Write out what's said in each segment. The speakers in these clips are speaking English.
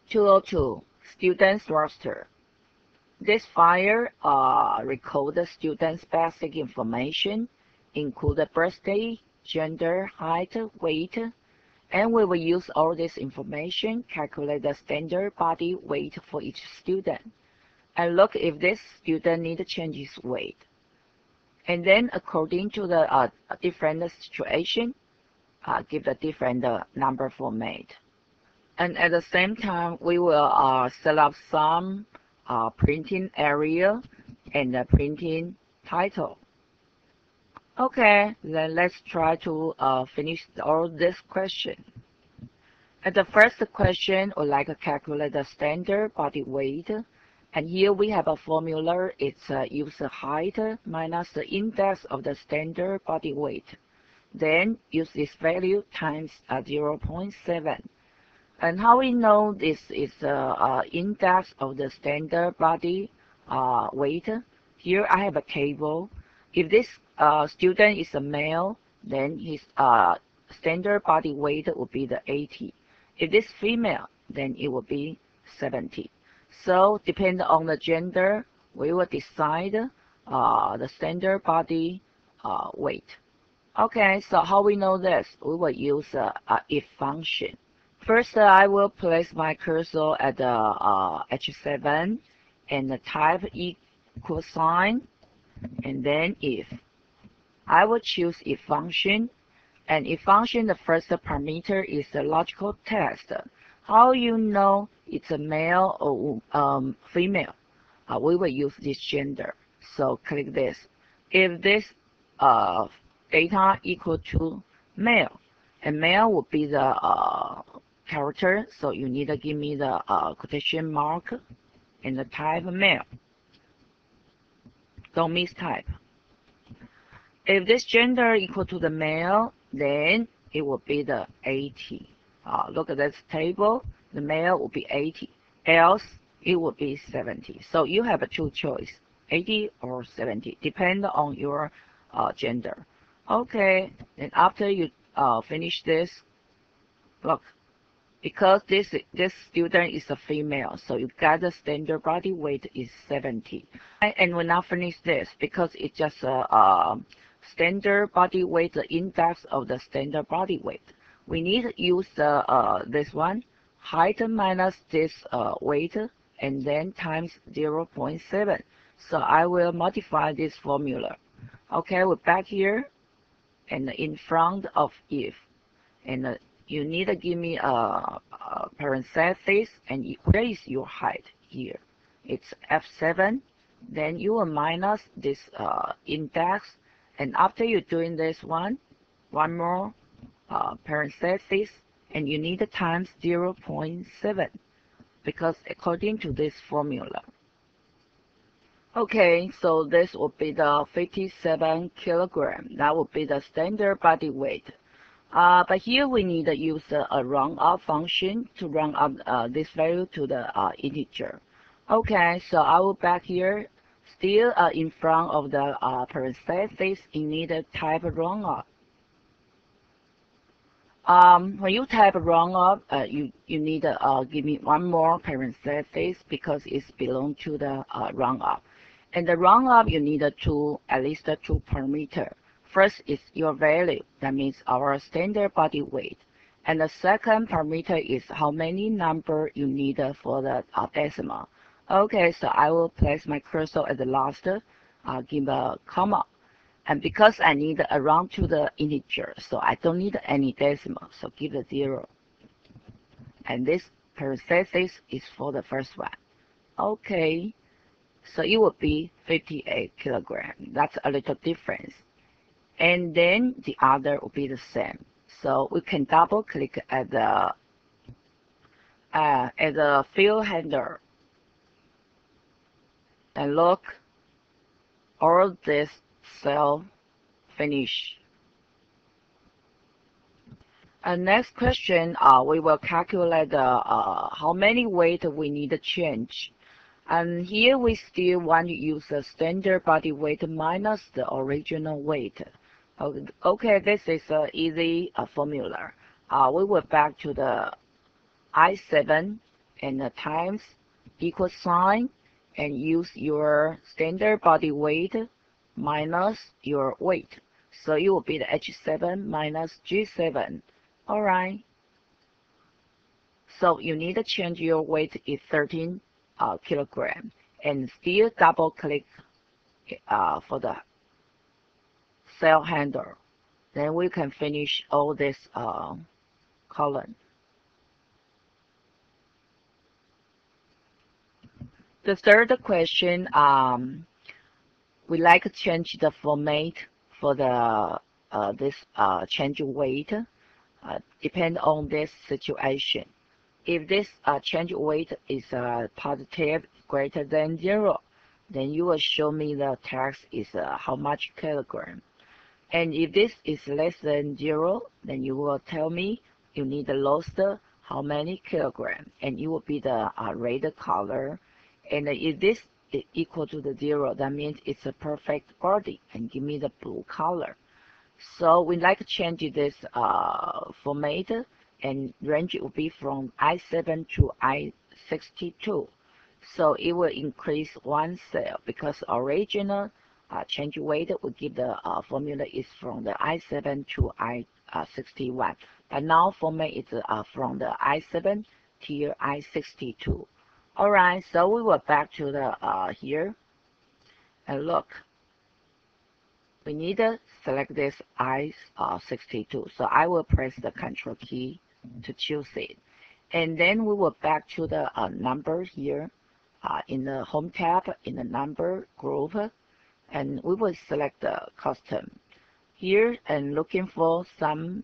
202 Students Roster. This file records the students' basic information, including birthday, gender, height, weight, and we will use all this information, calculate the standard body weight for each student, and look if this student needs to change his weight. And then according to the different situation, give the different number format. And at the same time, we will set up some printing area and the printing title. Okay, then let's try to finish all this question. At the first question, we'd like to calculate the standard body weight. And here we have a formula. It's use the height minus the index of the standard body weight. Then use this value times 0.7. And how we know this is the index of the standard body weight? Here I have a table. If this student is a male, then his standard body weight will be the 80. If this female, then it will be 70. So depending on the gender, we will decide the standard body weight. Okay, so how we know this? We will use if function. First, I will place my cursor at the H7 and type equal sign, and then if. I will choose if function, and if function, the first parameter is the logical test. How you know it's a male or female? We will use this gender. So click this. If this data equal to male, and male will be the character, so you need to give me the quotation mark and the type male. Don't mistype. If this gender equal to the male, then it will be the 80. Look at this table. The male will be 80. Else, it will be 70. So you have a two choice, 80 or 70, depend on your gender. Okay, and after you finish this, look, because this student is a female, so you got the standard body weight is 70. And we'll not finish this because it's just a standard body weight, the index of the standard body weight. We need to use this one, height minus this weight, and then times 0.7. So I will modify this formula. Okay, we're back here, and in front of if, and you need to give me a parenthesis, and where is your height here? It's F7. Then you will minus this index, and after you're doing this one more parenthesis, and you need to times 0.7 because according to this formula. Okay, so this will be the 57 kilogram. That will be the standard body weight. But here we need to use a round up function to round up this value to the integer. Okay, so I will back here, still in front of the parentheses, you need to type round up. When you type round up, you need to give me one more parenthesis because it's belong to the round up. And the round up, you need at least two parameter. First is your value, that means our standard body weight. And the second parameter is how many number you need for the decimal. Okay, so I will place my cursor at the last, give a comma. And because I need a round to the integer, so I don't need any decimal, so give a 0. And this parenthesis is for the first one. Okay, so it will be 58 kilogram. That's a little difference. And then the other will be the same. So we can double click at the field handler and look, all this cell finish. And next question, we will calculate how many weight we need to change. And here we still want to use the standard body weight minus the original weight. Okay, this is an easy formula. We will back to the I7 and the times equal sign, and use your standard body weight minus your weight. So it will be the H7 minus G7. Alright. So you need to change your weight is 13 kilogram, and still double click for the cell handle. Then we can finish all this column. The third question, we like to change the format for the this change weight. Depend on this situation. If this change weight is positive greater than 0, then you will show me the text is how much kilogram. And if this is less than 0, then you will tell me you need the lost how many kilogram, and it will be the red color. And if this is equal to the 0, that means it's a perfect body, and give me the blue color. So we like to change this format, and range will be from I7 to I62. So it will increase one cell, because original change weight will give the formula is from the I7 to I61. But now format is from the I7 to I62. Alright, so we will back to the here, and look. We need to select this I62. So I will press the Control key to choose it. And then we will back to the number here in the Home tab, in the number group, and we will select the custom here and looking for some.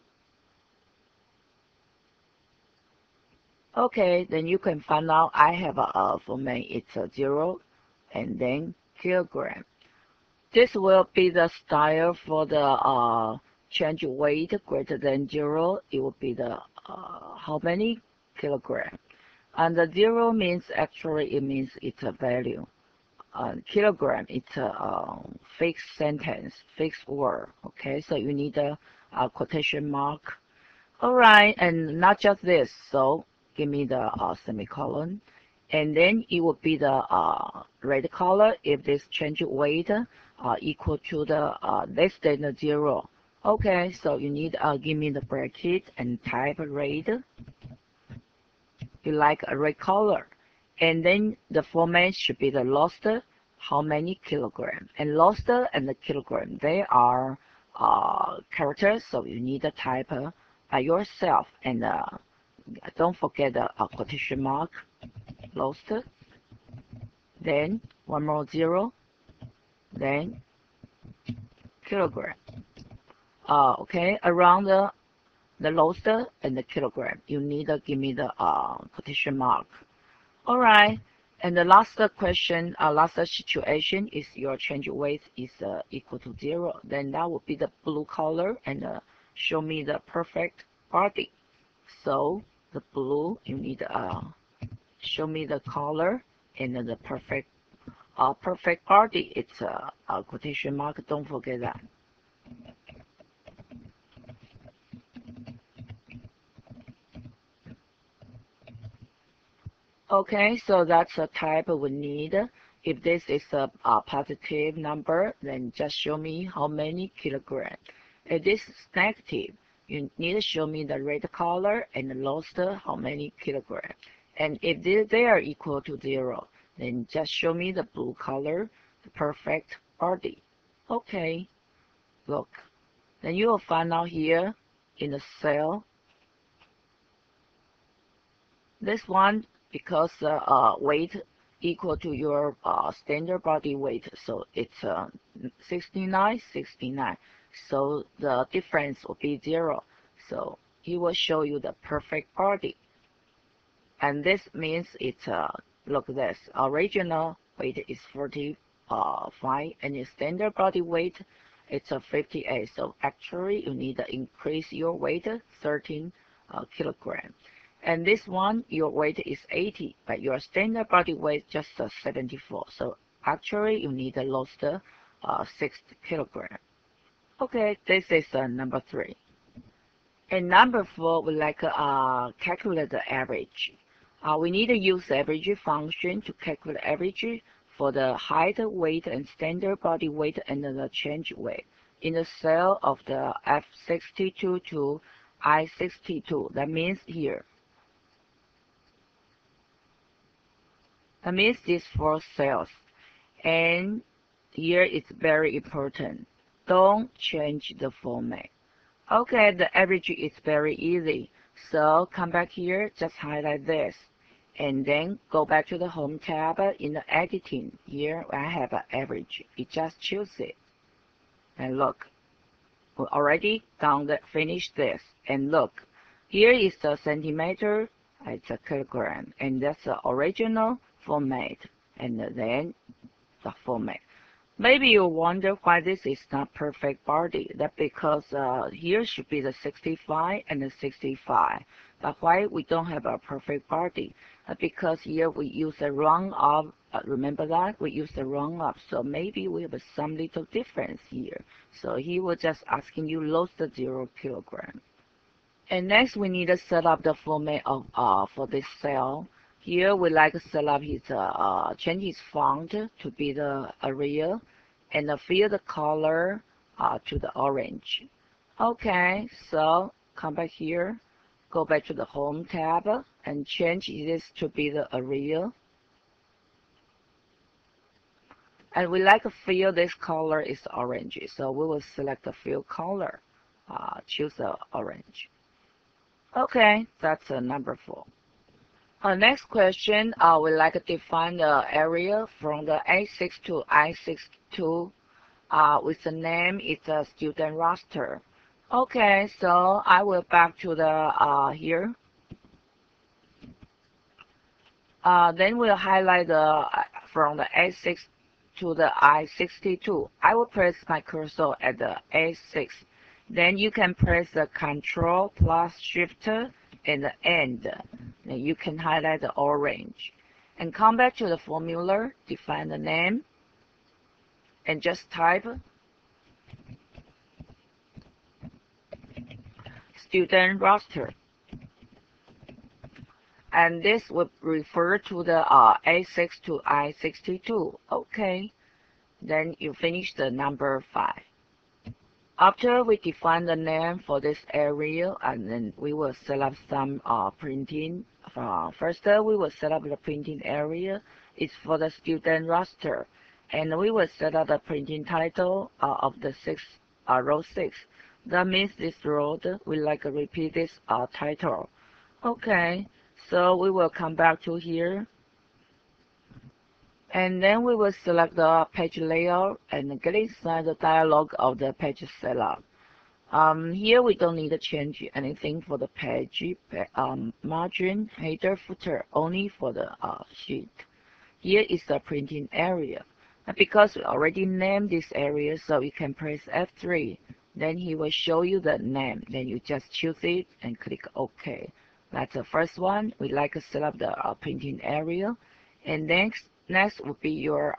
Okay, then you can find out I have a format, it's a 0 and then kilogram. This will be the style for the change weight greater than 0. It will be the how many kilogram. And the 0 means actually it means it's a value. Kilogram, it's a fixed sentence, fixed word. Okay, so you need a quotation mark. Alright, and not just this, so give me the semicolon. And then it will be the red color if this change weight equal to the less than the 0. Okay, so you need give me the bracket and type red. You like a red color, and then the format should be the lost how many kilogram. And lost and the kilogram, they are characters, so you need to type by yourself, and don't forget the quotation mark. Lost, then one more 0, then kilogram. Okay, around the lost and the kilogram, you need to give me the quotation mark. All right, and the last question, last situation is your change weight is equal to 0. Then that would be the blue color, and show me the perfect body. So the blue, you need show me the color and the perfect body. It's a quotation mark. Don't forget that. Okay, so that's a type we need. If this is a positive number, then just show me how many kilogram. If this is negative, you need to show me the red color and lost how many kilogram. And if they are equal to 0, then just show me the blue color, the perfect body. Okay, look. Then you will find out here in the cell. This one, because weight equal to your standard body weight, so it's 69, 69. So the difference will be 0. So he will show you the perfect body. And this means it's look this original weight is 45, and your standard body weight it's 58. So actually you need to increase your weight 13 kilogram. And this one, your weight is 80, but your standard body weight just 74. So actually you need to lose 6 kilogram. Okay, this is number 3. And number 4, we like calculate the average. We need to use the average function to calculate average for the height, weight, and standard body weight and the change weight in the cell of the F62 to I62. That means here. That means these 4 cells. And here it's very important. Don't change the format. Okay, the average is very easy. So come back here, just highlight this. And then go back to the Home tab in the Editing. Here I have an average. You just choose it. And look, we already finished this. And look, here is the centimeter, it's a kilogram. And that's the original format. And then the format. Maybe you wonder why this is not perfect body. That's because here should be the 65 and the 65. But why we don't have a perfect body? Because here we use a round up. Remember that? We use a round up. So maybe we have some little difference here. So he was just asking you lost the 0 kilogram. And next we need to set up the format of for this cell. Here we like to set up his change his font to be the Arial and fill the color to the orange. Okay, so come back here, go back to the Home tab and change this to be the Arial. And we like to fill this color is orange, so we will select the fill color. Choose the orange. Okay, that's number 4. Next question, we like to define the area from the A6 to I62 with the name, it's a student roster. Okay, so I will back to the here. Then we'll highlight the from the A6 to the I62. I will press my cursor at the A6. Then you can press the Control plus Shift and the end. Then you can highlight the orange. And come back to the formula, define the name, and just type student roster. And this will refer to the A6 to I62. Okay. Then you finish the number 5. After we define the name for this area, and then we will set up some printing. First, we will set up the printing area. It's for the student roster. And we will set up the printing title of the row 6. That means this row, we like to repeat this title. Okay, so we will come back to here. And then we will select the page layout and get inside the dialog of the page setup. Here we don't need to change anything for the page, margin, header, footer, only for the sheet. Here is the printing area. And because we already named this area, so you can press F3. Then he will show you the name. Then you just choose it and click OK. That's the first one. We like to set up the printing area. And next will be your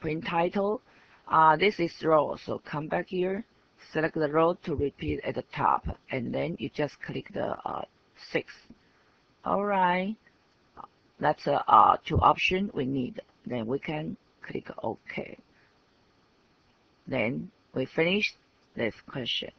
print title. This is row, so come back here, select the row to repeat at the top, and then you just click the 6. Alright, that's 2 options we need. Then we can click OK. Then we finish this question.